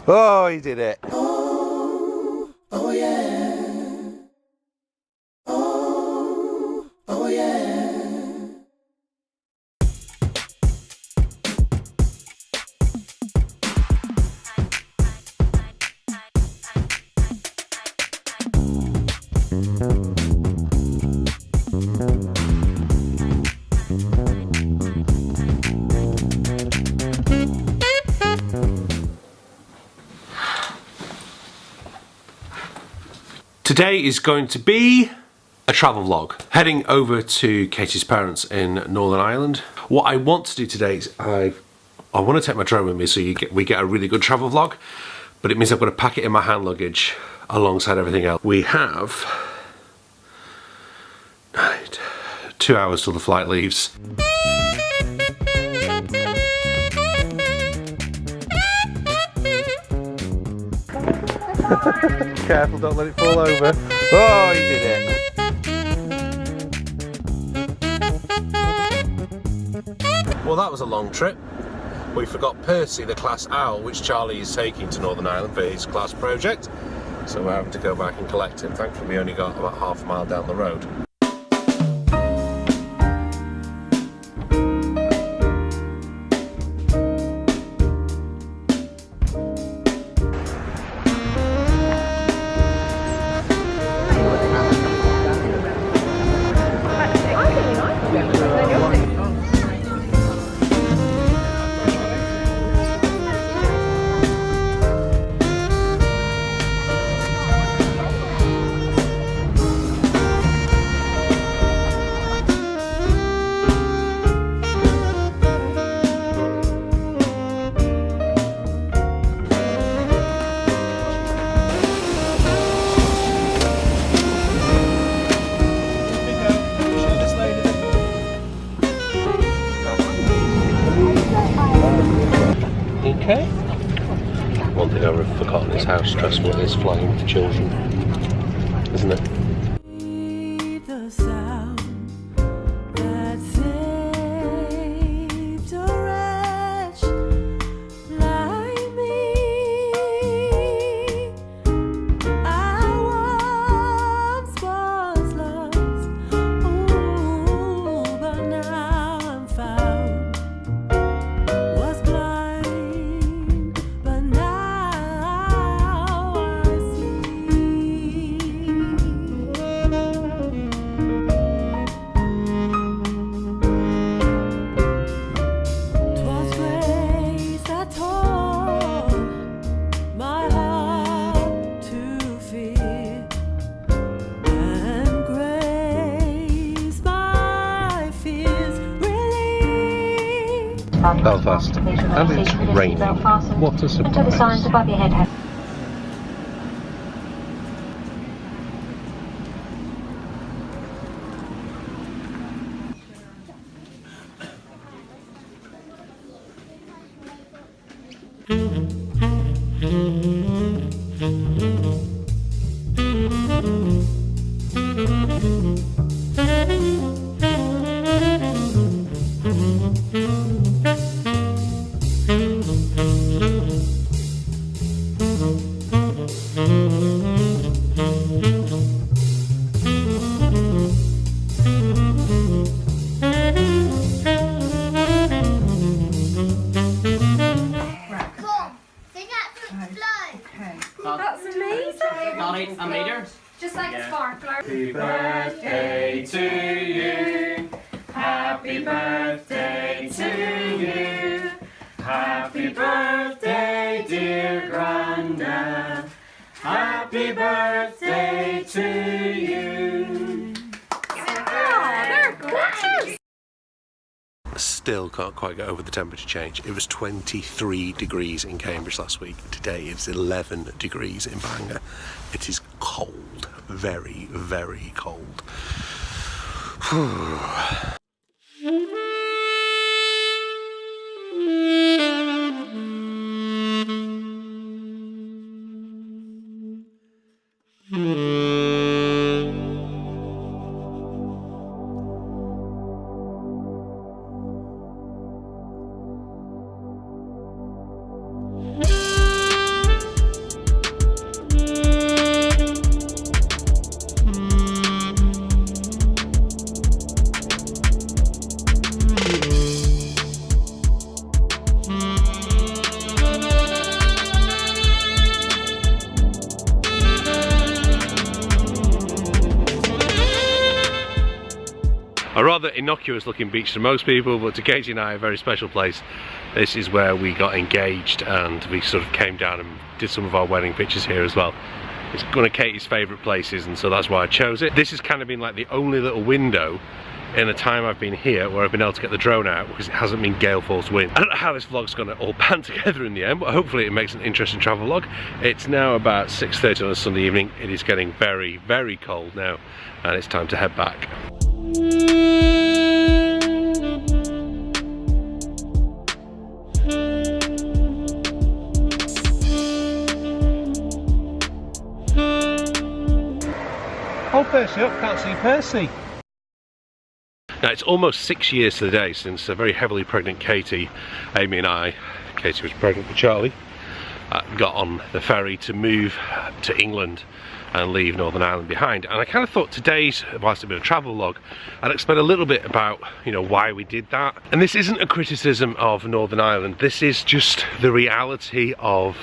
Oh, he did it. Oh, oh yeah. Oh, oh yeah. Today is going to be a travel vlog. Heading over to Katie's parents in Northern Ireland. What I want to do today is I want to take my drone with me so we get a really good travel vlog, but it means I've got to pack it in my hand luggage alongside everything else. We have 2 hours till the flight leaves. Careful, don't let it fall over. Oh, he did it. Well, that was a long trip. We forgot Percy, the class owl, which Charlie is taking to Northern Ireland for his class project. So we're having to go back and collect him. Thankfully, we only got about half a mile down the road. Okay. One thing I've forgotten is how stressful it is flying with children, isn't it? Belfast, and it's raining. What a surprise. That's amazing. Not a meter. Just like a sparkler. Happy birthday to you. Happy birthday to you. Happy birthday, dear Granda. Happy birthday to you. Oh, they're gorgeous. Still can't quite get over the temperature change. It was 23 degrees in Cambridge last week. Today it's 11 degrees in Bangor. It is cold, very, very cold. rather innocuous looking beach to most people, but to Katie and I, a very special place. This is where we got engaged, and we sort of came down and did some of our wedding pictures here as well. It's one of Katie's favourite places, and so that's why I chose it. This has kind of been like the only little window in the time I've been here where I've been able to get the drone out, because it hasn't been gale force wind. I don't know how this vlog's going to all band together in the end, but hopefully it makes an interesting travel vlog. It's now about 6:30 on a Sunday evening. It is getting very, very cold now, and it's time to head back. Oh, Percy up, can't see Percy. Now it's almost 6 years to the day since a very heavily pregnant Katie, Amy and I, Katie was pregnant with Charlie, got on the ferry to move to England and leave Northern Ireland behind. And I kind of thought today's, whilst it's been a travel log, I'd explain a little bit about, you know, why we did that. And this isn't a criticism of Northern Ireland, this is just the reality of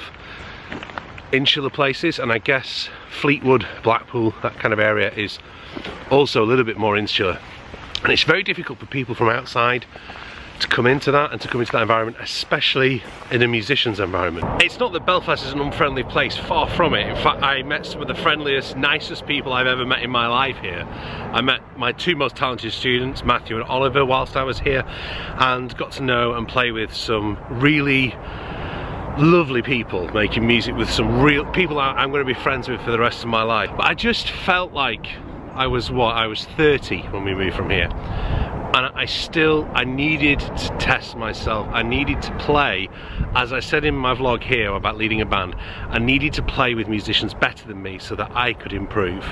insular places, and I guess Fleetwood, Blackpool, that kind of area is also a little bit more insular. And it's very difficult for people from outside to come into that and to come into that environment, especially in a musician's environment. It's not that Belfast is an unfriendly place, far from it. In fact, I met some of the friendliest, nicest people I've ever met in my life here. I met my two most talented students, Matthew and Oliver, whilst I was here, and got to know and play with some really lovely people making music with some real people I'm going to be friends with for the rest of my life. But I just felt like I was 30 when we moved from here, and I needed to test myself. I needed to play, as I said in my vlog here about leading a band, I needed to play with musicians better than me so that I could improve.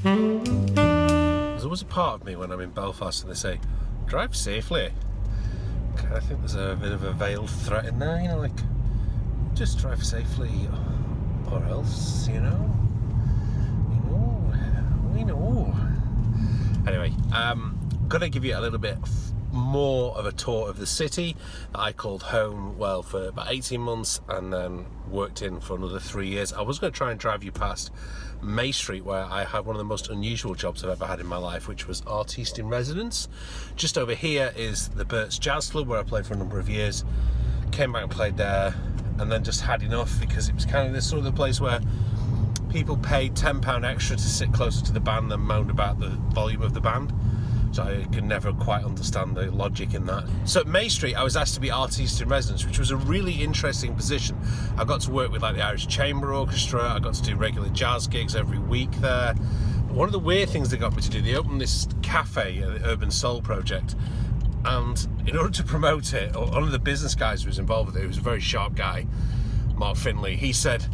There's always a part of me when I'm in Belfast and they say, drive safely. I think there's a bit of a veiled threat in there, you know, like, just drive safely, or else, you know. Anyway, gonna give you a little bit more of a tour of the city that I called home, well, for about 18 months and then worked in for another 3 years. I was going to try and drive you past May Street, where I had one of the most unusual jobs I've ever had in my life, which was artiste in residence. Just over here is the Bert's Jazz Club, where I played for a number of years. Came back and played there, and then just had enough, because it was kind of this sort of the place where people paid £10 extra to sit closer to the band than moaned about the volume of the band. So I could never quite understand the logic in that. So at May Street, I was asked to be artiste in residence, which was a really interesting position. I got to work with like the Irish Chamber Orchestra. I got to do regular jazz gigs every week there. But one of the weird things they got me to do, they opened this cafe, the Urban Soul Project, and in order to promote it, one of the business guys who was involved with it, who was a very sharp guy, Mark Finley, he said,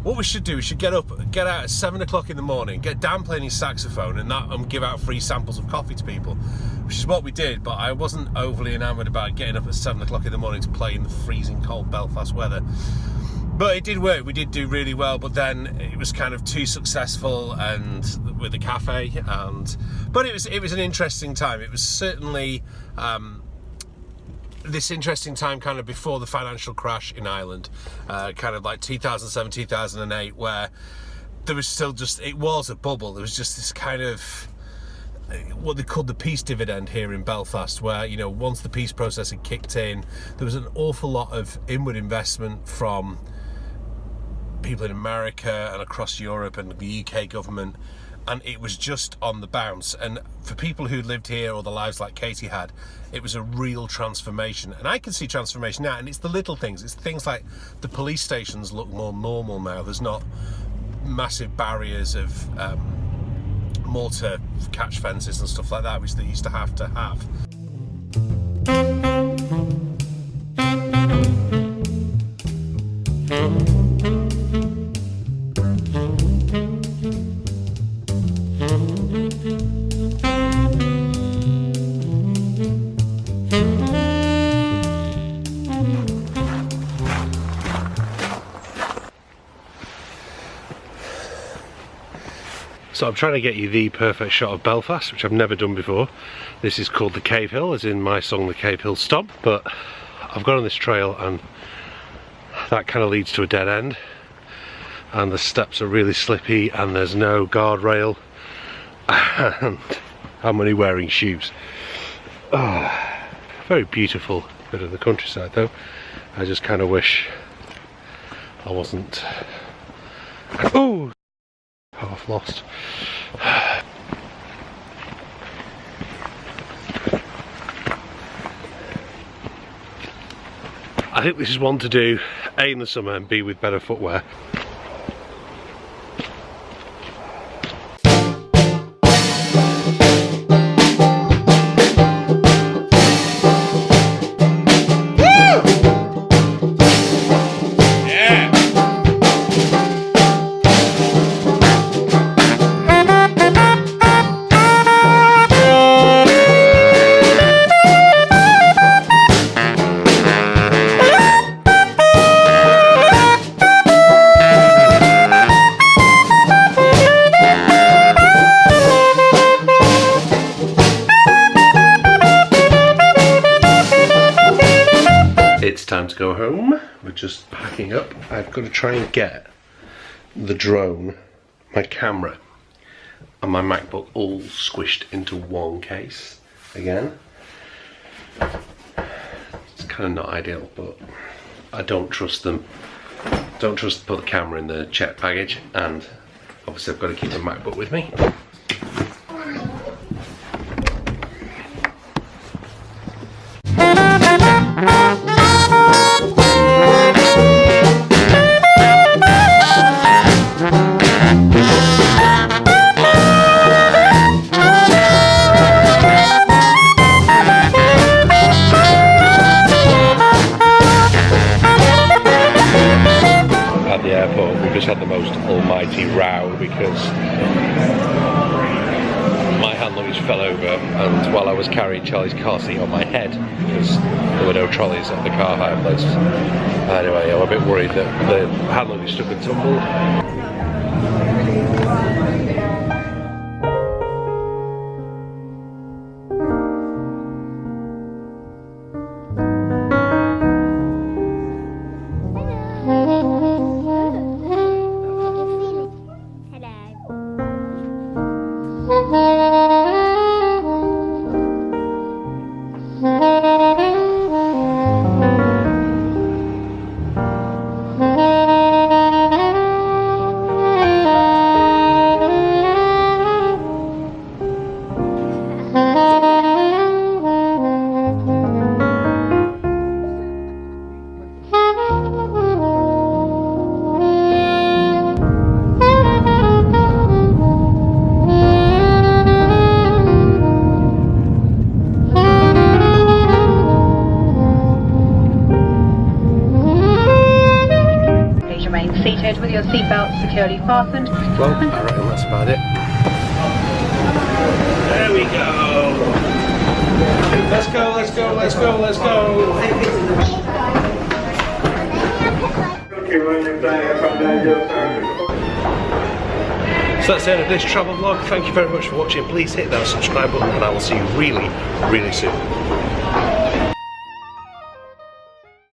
what we should do, we should get out at 7 o'clock in the morning, get Dan playing his saxophone, and give out free samples of coffee to people, which is what we did. But I wasn't overly enamoured about getting up at 7 o'clock in the morning to play in the freezing cold Belfast weather. But it did work, we did do really well, but then it was kind of too successful and with the cafe, but it was an interesting time. It was certainly this interesting time kind of before the financial crash in Ireland, kind of like 2007, 2008, where there was still just, it was a bubble. There was just this kind of, what they called the peace dividend here in Belfast, where, you know, once the peace process had kicked in, there was an awful lot of inward investment from people in America and across Europe and the UK government, and it was just on the bounce. And for people who lived here or the lives like Katie had, it was a real transformation. And I can see transformation now, and it's the little things. It's things like the police stations look more normal now. There's not massive barriers of mortar catch fences and stuff like that, which they used to have. So I'm trying to get you the perfect shot of Belfast, which I've never done before. This is called the Cave Hill, as in my song The Cave Hill Stomp. But I've got on this trail and that kind of leads to a dead end, and the steps are really slippy and there's no guardrail, and I'm only wearing shoes. Very beautiful bit of the countryside though. I just kind of wish I wasn't half lost. I think this is one to do A in the summer and B with better footwear. It's time to go home. We're just packing up. I've got to try and get the drone, my camera, and my MacBook all squished into one case again. It's kind of not ideal, but I don't trust them. Don't trust to put the camera in the checked baggage, and obviously I've got to keep the MacBook with me. Had the most almighty row because my hand luggage fell over, and while I was carrying Charlie's car seat on my head because there were no trolleys at the car hire place. Anyway, I'm a bit worried that the hand luggage took a tumble. With your seatbelt securely fastened. Well, I reckon that's about it. There we go. Let's go, let's go, let's go, let's go. So that's the end of this travel vlog. Thank you very much for watching. Please hit that subscribe button and I will see you really, really soon.